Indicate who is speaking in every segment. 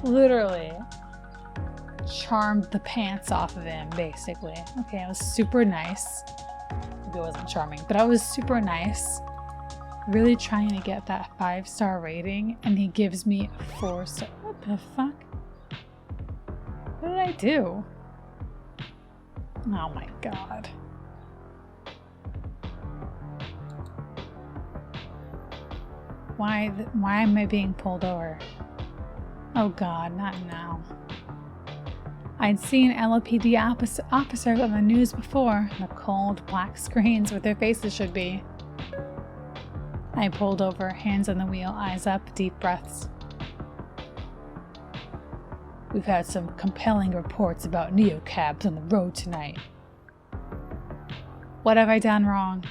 Speaker 1: literally charmed the pants off of him, basically. Okay, I was super nice. Maybe it wasn't charming, but I was super nice. Really trying to get that 5-star rating, and he gives me a 4-star. What the fuck? What did I do? Oh my god. Why am I being pulled over? Oh god, not now. I'd seen LAPD officers on the news before, the cold black screens where their faces should be. I pulled over, hands on the wheel, eyes up, deep breaths. We've had some compelling reports about neocabs on the road tonight. What have I done wrong?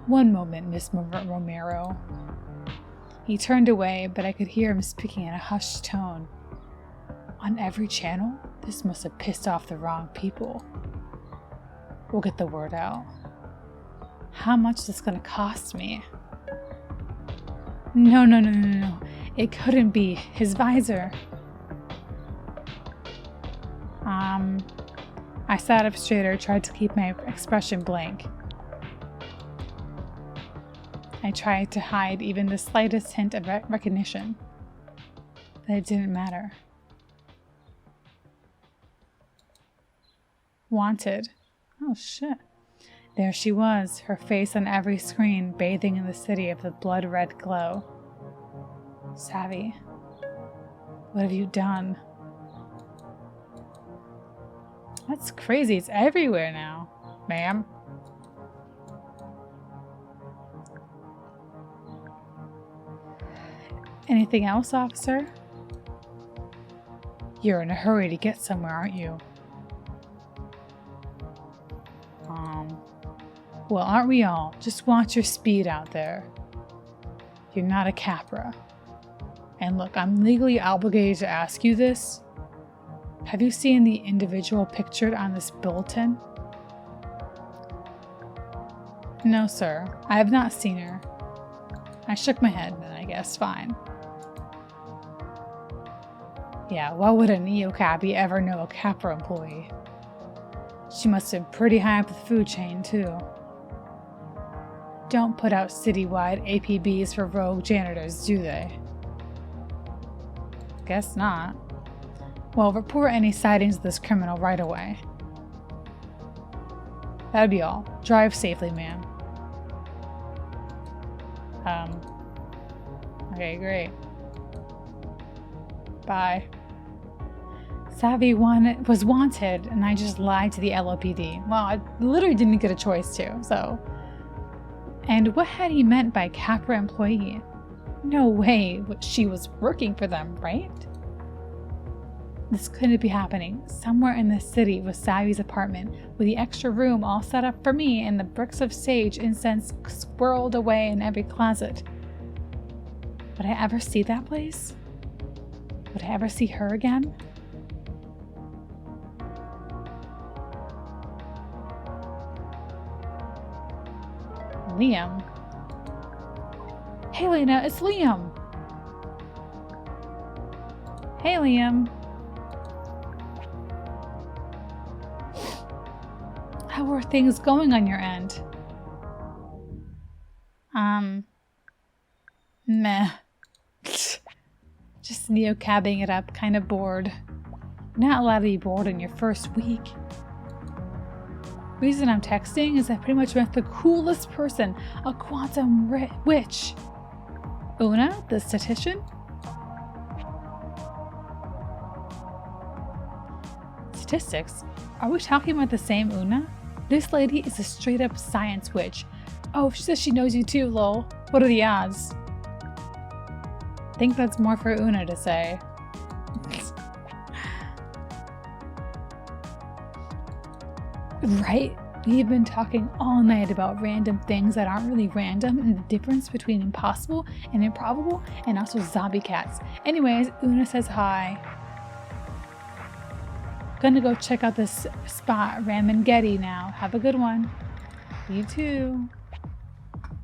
Speaker 1: One moment, Miss Romero. He turned away, but I could hear him speaking in a hushed tone. On every channel? This must have pissed off the wrong people. We'll get the word out. How much is this going to cost me? No. It couldn't be. His visor. I sat up straighter, tried to keep my expression blank. I tried to hide even the slightest hint of recognition. But it didn't matter. Wanted. Oh shit. There she was, her face on every screen, bathing in the city of the blood-red glow. Savvy. What have you done? That's crazy. It's everywhere now, ma'am. Anything else, officer? You're in a hurry to get somewhere, aren't you? Well, aren't we all? Just watch your speed out there. You're not a Capra. And look, I'm legally obligated to ask you this. Have you seen the individual pictured on this bulletin? No, sir. I have not seen her. I shook my head, then I guess fine. Yeah, why would a neocabbie ever know a Capra employee? She must have been pretty high up the food chain, too. Don't put out citywide APBs for rogue janitors, do they? Guess not. Well, report any sightings of this criminal right away. That'd be all. Drive safely, ma'am. Okay, great. Bye. Savvy was wanted, and I just lied to the LAPD. Well, I literally didn't get a choice to, so. And what had he meant by Capra employee? No way she was working for them, right? This couldn't be happening. Somewhere in the city was Savvy's apartment, with the extra room all set up for me and the bricks of sage incense squirreled away in every closet. Would I ever see that place? Would I ever see her again? Liam. Hey Lena, it's Liam. Hey Liam. How are things going on your end? Meh. Just neocabbing it up, kind of bored. Not allowed to be bored in your first week. Reason I'm texting is I pretty much met the coolest person, a quantum witch. Una, the statistician? Statistics? Are we talking about the same Una? This lady is a straight up science witch. Oh, she says she knows you too, lol. What are the odds? I think that's more for Una to say. Right? We've been talking all night about random things that aren't really random and the difference between impossible and improbable and also zombie cats. Anyways, Una says hi. Gonna go check out this spot, Ramangeti now. Have a good one. You too.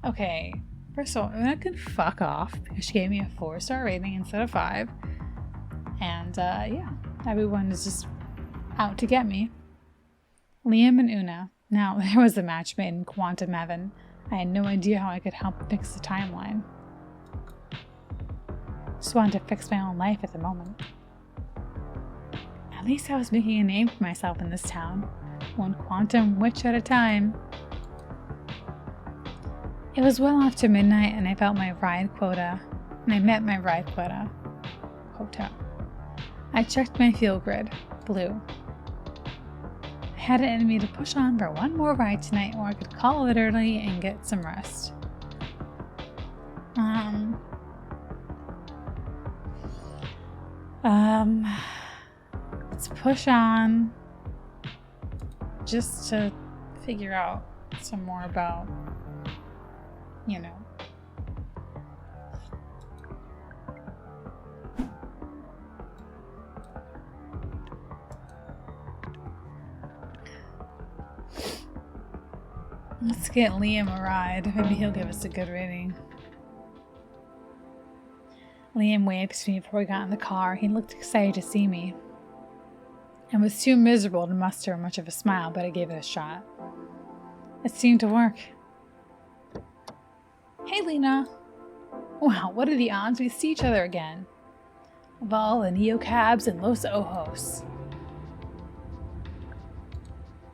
Speaker 1: Okay, first of all, Una can fuck off because she gave me a 4-star rating instead of 5. And yeah, everyone is just out to get me. Liam and Una. Now, there was a match made in quantum heaven. I had no idea how I could help fix the timeline. Just wanted to fix my own life at the moment. At least I was making a name for myself in this town, one quantum witch at a time. It was well after midnight and I felt my ride quota, and I met my ride quota. I checked my fuel grid, blue. I had it in me to push on for one more ride tonight, or I could call it early and get some rest. Let's push on just to figure out some more about, you know. Let's get Liam a ride. Maybe he'll give us a good rating. Liam waved to me before we got in the car. He looked excited to see me. I was too miserable to muster much of a smile, but I gave it a shot. It seemed to work. Hey, Lena. Wow, what are the odds we see each other again? Of all the neocabs in Los Ojos.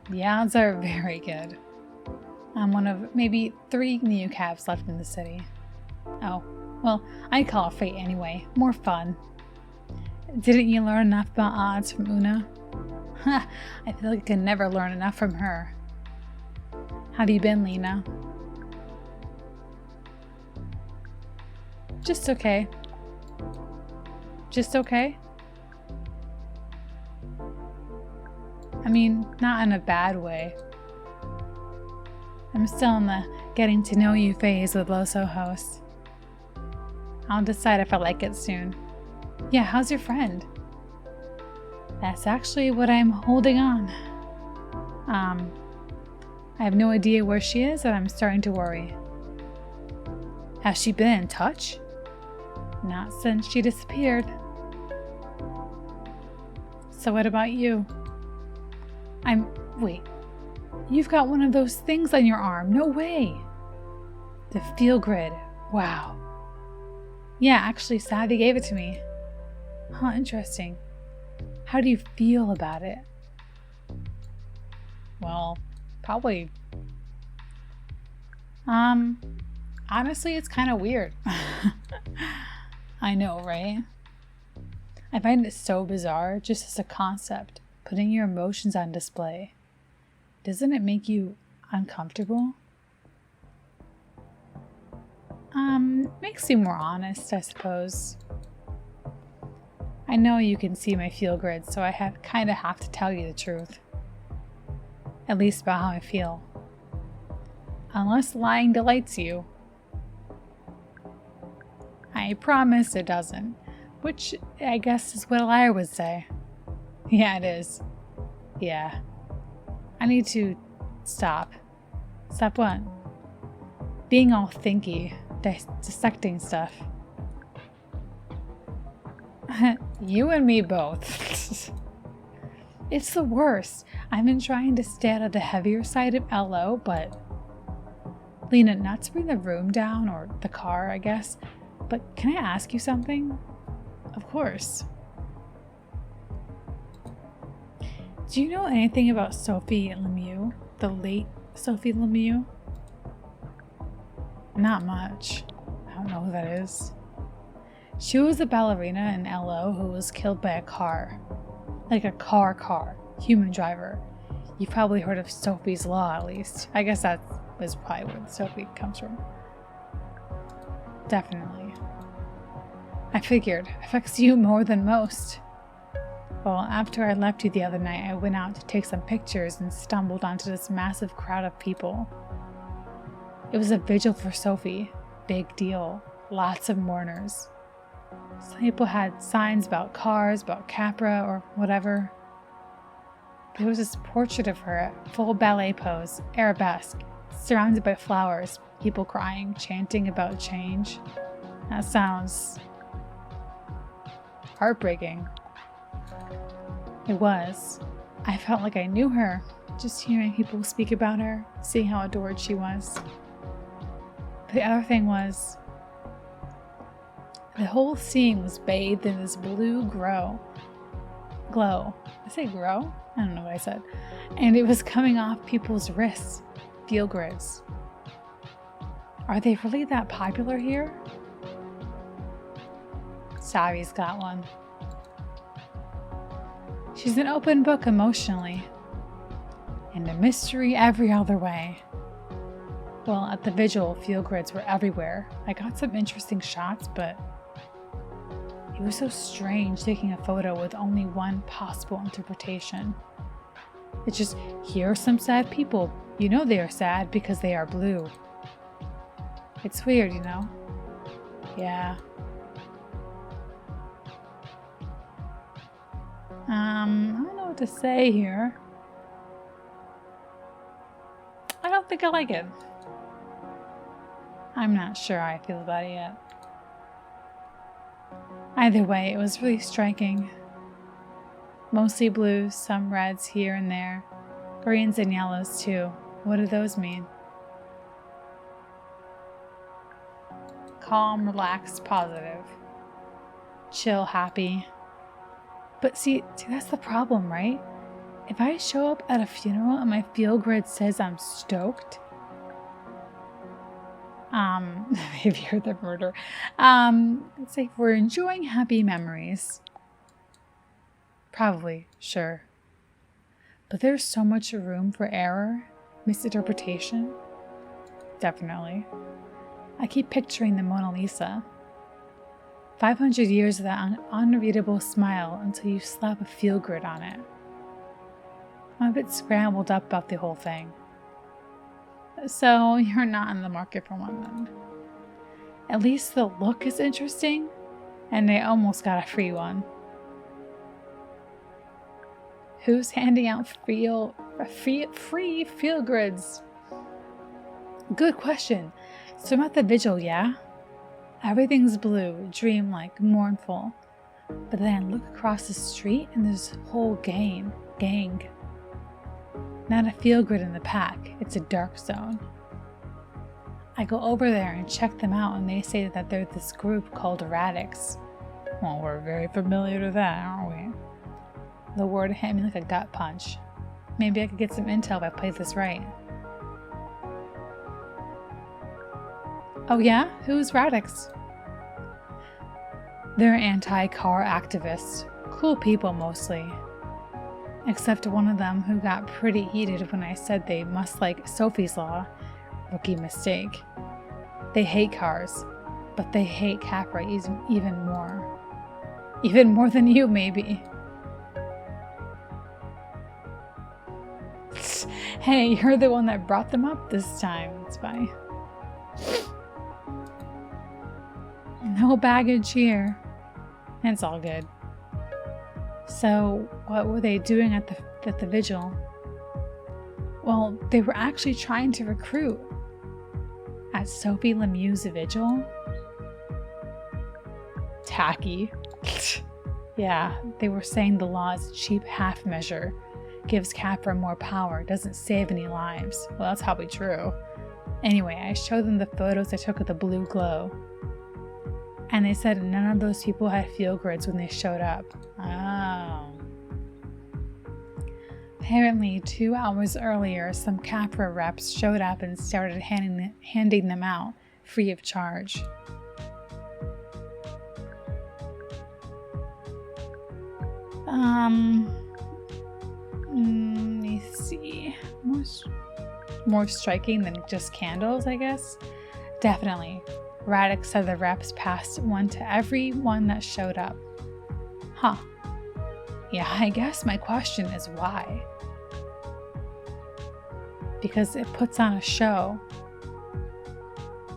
Speaker 1: The odds are very good. I'm one of maybe 3 neocabs left in the city. Oh, well, I call it fate anyway. More fun. Didn't you learn enough about odds from Una? I feel like I can never learn enough from her. How have you been, Lena? Just okay. Just okay? I mean, not in a bad way. I'm still in the getting to know you phase with Los Ojos. I'll decide if I like it soon. Yeah, how's your friend? That's actually what I'm holding on. I have no idea where she is, and I'm starting to worry. Has she been in touch? Not since she disappeared. So what about you? Wait. You've got one of those things on your arm. No way. The feel grid. Wow. Yeah, actually, Savvy gave it to me. Huh, interesting. How do you feel about it? Well, probably. Honestly, it's kind of weird. I know, right? I find it so bizarre just as a concept, putting your emotions on display. Doesn't it make you uncomfortable? Makes you more honest, I suppose. I know you can see my feel grid, so I kind of have to tell you the truth. At least about how I feel. Unless lying delights you. I promise it doesn't. Which, I guess, is what a liar would say. Yeah, it is. Yeah. I need to stop. Stop what? Being all thinky, dissecting stuff. You and me both. It's the worst. I've been trying to stay out of the heavier side of LO, but... Lena, not to bring the room down, or the car, I guess, but can I ask you something? Of course. Do you know anything about Sophie Lemieux? The late Sophie Lemieux? Not much. I don't know who that is. She was a ballerina in LO who was killed by a car. Like a car. Human driver. You've probably heard of Sophie's Law, at least. I guess that is probably where Sophie comes from. Definitely. I figured. Affects you more than most. Well, after I left you the other night, I went out to take some pictures and stumbled onto this massive crowd of people. It was a vigil for Sophie. Big deal. Lots of mourners. Some people had signs about cars, about Capra, or whatever. There was this portrait of her at full ballet pose, arabesque, surrounded by flowers, people crying, chanting about change. That sounds heartbreaking. It was. I felt like I knew her, just hearing people speak about her, seeing how adored she was. But the other thing was, the whole scene was bathed in this blue glow. Did I say grow? I don't know what I said. And it was coming off people's wrists, feel grids. Are they really that popular here? Savvy's got one. She's an open book emotionally, and a mystery every other way. Well, at the vigil, feel grids were everywhere. I got some interesting shots, but it was so strange taking a photo with only one possible interpretation. It's just, here are some sad people. You know they are sad because they are blue. It's weird, you know? Yeah. I don't know what to say here. I don't think I like it. I'm not sure how I feel about it yet. Either way, it was really striking. Mostly blues, some reds here and there. Greens and yellows too. What do those mean? Calm, relaxed, positive. Chill, happy. But see, that's the problem, right? If I show up at a funeral and my feel grid says I'm stoked, maybe you're the murder. Let's say we're enjoying happy memories. Probably, sure. But there's so much room for error, misinterpretation. Definitely. I keep picturing the Mona Lisa. 500 years of that unreadable smile until you slap a feel grid on it. I'm a bit scrambled up about the whole thing. So you're not in the market for one then. At least the look is interesting, and I almost got a free one. Who's handing out free feel grids? Good question. So I'm at the vigil, yeah? Everything's blue, dreamlike, mournful. But then I look across the street and there's a whole gang. Not a feel grid in the pack, it's a dark zone. I go over there and check them out and they say that they're this group called erratics. Well, we're very familiar with that, aren't we? The word hit me like a gut punch. Maybe I could get some intel if I played this right. Oh yeah? Who's Radix? They're anti-car activists. Cool people mostly. Except one of them who got pretty heated when I said they must like Sophie's Law. Rookie mistake. They hate cars, but they hate Capra even more. Even more than you, maybe. Hey, you're the one that brought them up this time. It's fine. No baggage here. It's all good. So, what were they doing at the vigil? Well, they were actually trying to recruit. At Sophie Lemieux's vigil? Tacky. Yeah, they were saying the law is a cheap half measure. Gives Capra more power, doesn't save any lives. Well, that's probably true. Anyway, I showed them the photos I took of the blue glow. And they said none of those people had feel grids when they showed up. Oh. Apparently, 2 hours earlier, some Capra reps showed up and started handing them out, free of charge. Let me see. More striking than just candles, I guess? Definitely. Radix said the reps passed one to everyone that showed up. Huh. Yeah, I guess my question is why? Because it puts on a show.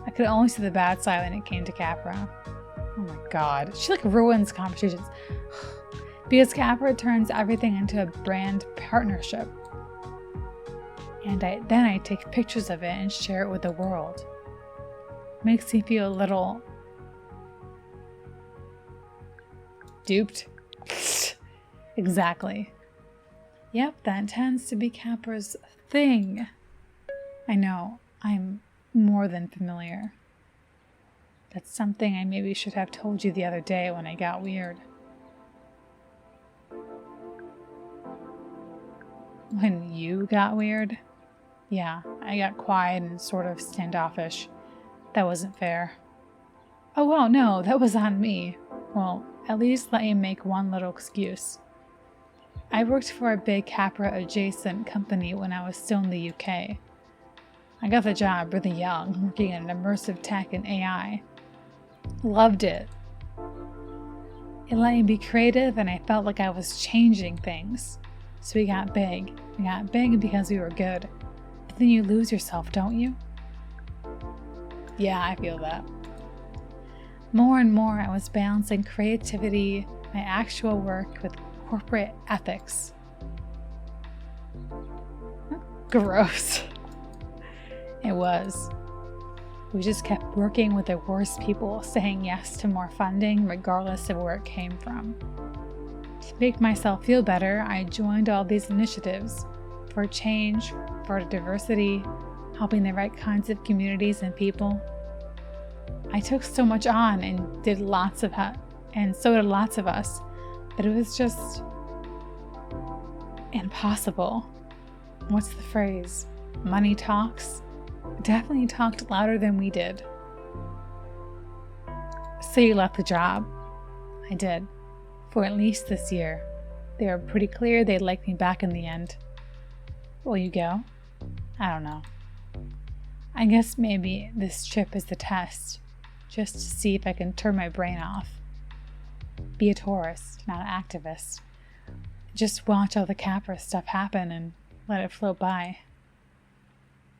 Speaker 1: I could only see the bad side when it came to Capra. Oh my god. She like ruins conversations. Because Capra turns everything into a brand partnership. And then I take pictures of it and share it with the world. Makes me feel a little duped. Exactly. Yep, that tends to be Capra's thing. I know, I'm more than familiar. That's something I maybe should have told you the other day when I got weird. When you got weird? Yeah, I got quiet and sort of standoffish. That wasn't fair. Oh, well, no, that was on me. Well, at least let me make one little excuse. I worked for a big Capra-adjacent company when I was still in the UK. I got the job really young, working in immersive tech and AI. Loved it. It let me be creative, and I felt like I was changing things. So we got big. We got big because we were good. But then you lose yourself, don't you? Yeah, I feel that. More and more, I was balancing creativity, my actual work, with corporate ethics. Gross. It was. We just kept working with the worst people, saying yes to more funding regardless of where it came from. To make myself feel better, I joined all these initiatives for change, for diversity, helping the right kinds of communities and people. I took so much on and so did lots of us, but it was just impossible. What's the phrase? Money talks? Definitely talked louder than we did. So you left the job? I did. For at least this year. They were pretty clear they'd like me back in the end. Will you go? I don't know. I guess maybe this trip is the test, just to see if I can turn my brain off. Be a tourist, not an activist. Just watch all the Capra stuff happen and let it float by.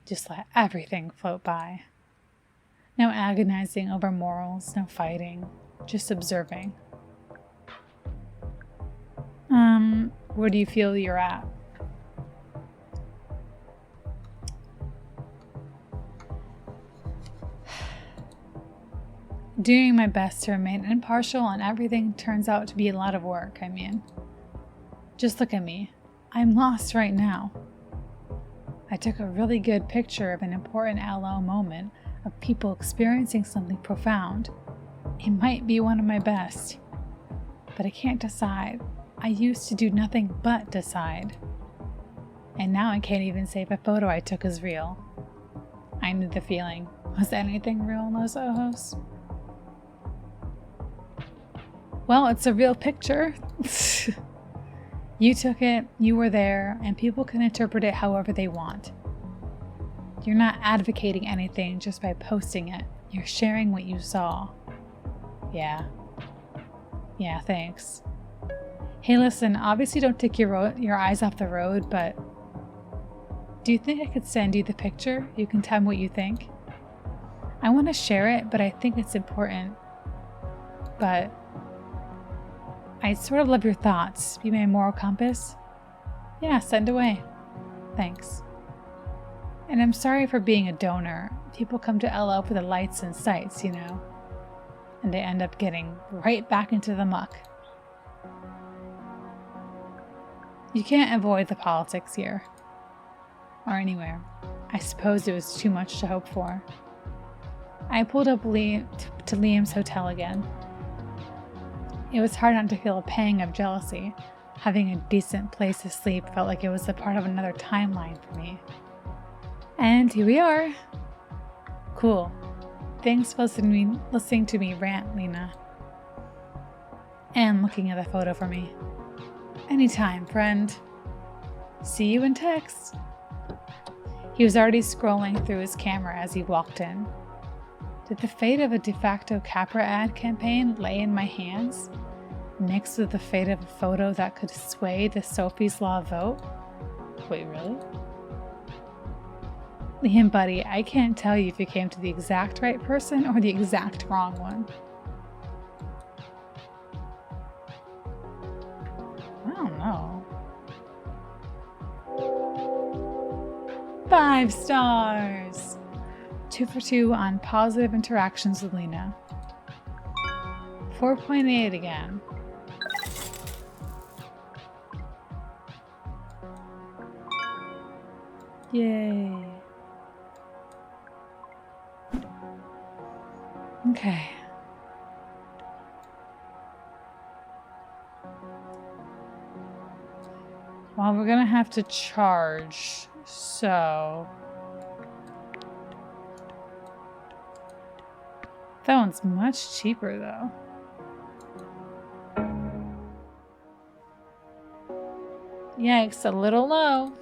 Speaker 1: Just let everything float by. No agonizing over morals, no fighting, just observing. Where do you feel you're at? Doing my best to remain impartial, and everything turns out to be a lot of work, Just look at me. I'm lost right now. I took a really good picture of an important LO moment of people experiencing something profound. It might be one of my best, but I can't decide. I used to do nothing but decide. And now I can't even say if a photo I took is real. I knew the feeling. Was anything real in Los Ojos? Well, it's a real picture. You took it, you were there, and people can interpret it however they want. You're not advocating anything just by posting it. You're sharing what you saw. Yeah, thanks. Hey, listen, obviously don't take your eyes off the road, but do you think I could send you the picture? You can tell me what you think. I want to share it, but I think it's important. But I sort of love your thoughts. Be my moral compass. Yeah, send away. Thanks. And I'm sorry for being a donor. People come to LO for the lights and sights, and they end up getting right back into the muck. You can't avoid the politics here. Or anywhere. I suppose it was too much to hope for. I pulled up to Liam's hotel again. It was hard not to feel a pang of jealousy. Having a decent place to sleep felt like it was a part of another timeline for me. And here we are. Cool. Thanks for listening to me rant, Lena. And looking at the photo for me. Anytime, friend. See you in text. He was already scrolling through his camera as he walked in. Did the fate of a de facto Capra ad campaign lay in my hands, mixed with the fate of a photo that could sway the Sophie's Law vote? Wait, really? Liam, buddy, I can't tell you if you came to the exact right person or the exact wrong one. I don't know. 5 stars! 2 for 2 on positive interactions with Lena. 4.8 again. Yay. Okay. Well, we're gonna have to charge, so... That one's much cheaper, though. Yikes, a little low.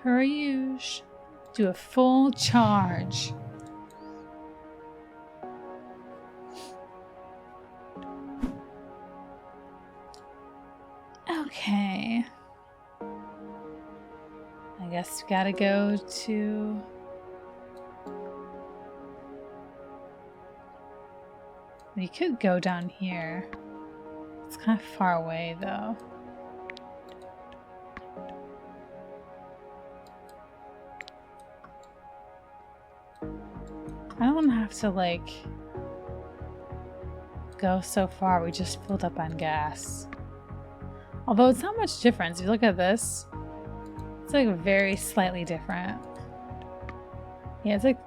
Speaker 1: Per usual. Do a full charge. Okay. I guess we gotta go to... We could go down here. It's kind of far away, though. I don't have to, like, go so far. We just filled up on gas. Although it's not much difference. If you look at this, it's like very slightly different. Yeah, it's like...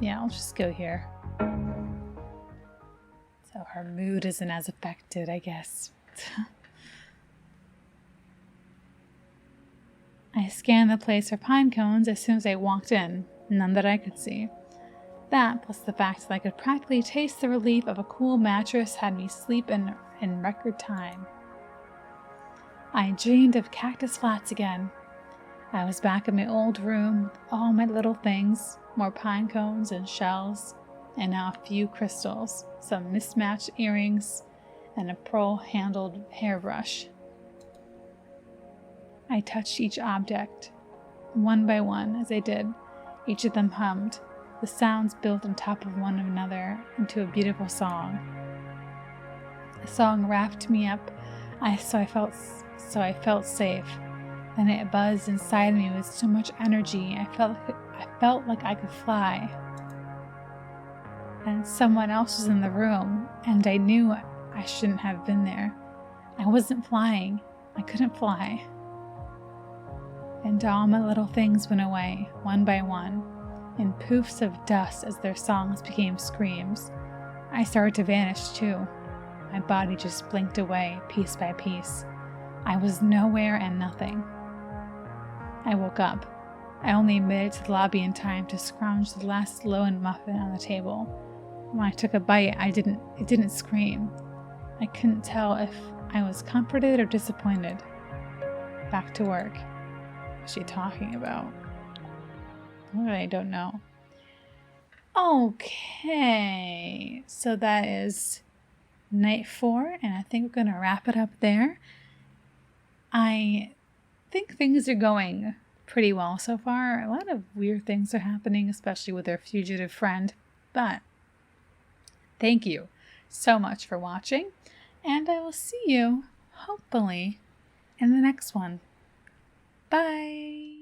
Speaker 1: Yeah, I'll just go here. So her mood isn't as affected, I guess. I scanned the place for pine cones as soon as I walked in. None that I could see. That, plus the fact that I could practically taste the relief of a cool mattress, had me sleep in record time. I dreamed of cactus flats again. I was back in my old room with all my little things, more pine cones and shells, and now a few crystals, some mismatched earrings, and a pearl-handled hairbrush. I touched each object, one by one. As I did, each of them hummed. The sounds built on top of one another into a beautiful song. The song wrapped me up, so I felt safe. Then it buzzed inside me with so much energy. I felt like I could fly. And someone else was in the room, and I knew I shouldn't have been there. I wasn't flying. I couldn't fly. And all my little things went away, one by one, in poofs of dust as their songs became screams. I started to vanish too. My body just blinked away, piece by piece. I was nowhere and nothing. I woke up. I only made it to the lobby in time to scrounge the last low-end muffin on the table. When I took a bite, it didn't scream. I couldn't tell if I was comforted or disappointed. Back to work. What's she talking about? I don't know. Okay, so that is night 4, and I think we're gonna wrap it up there. I think things are going pretty well so far. A lot of weird things are happening, especially with our fugitive friend, but thank you so much for watching, and I will see you, hopefully, in the next one. Bye!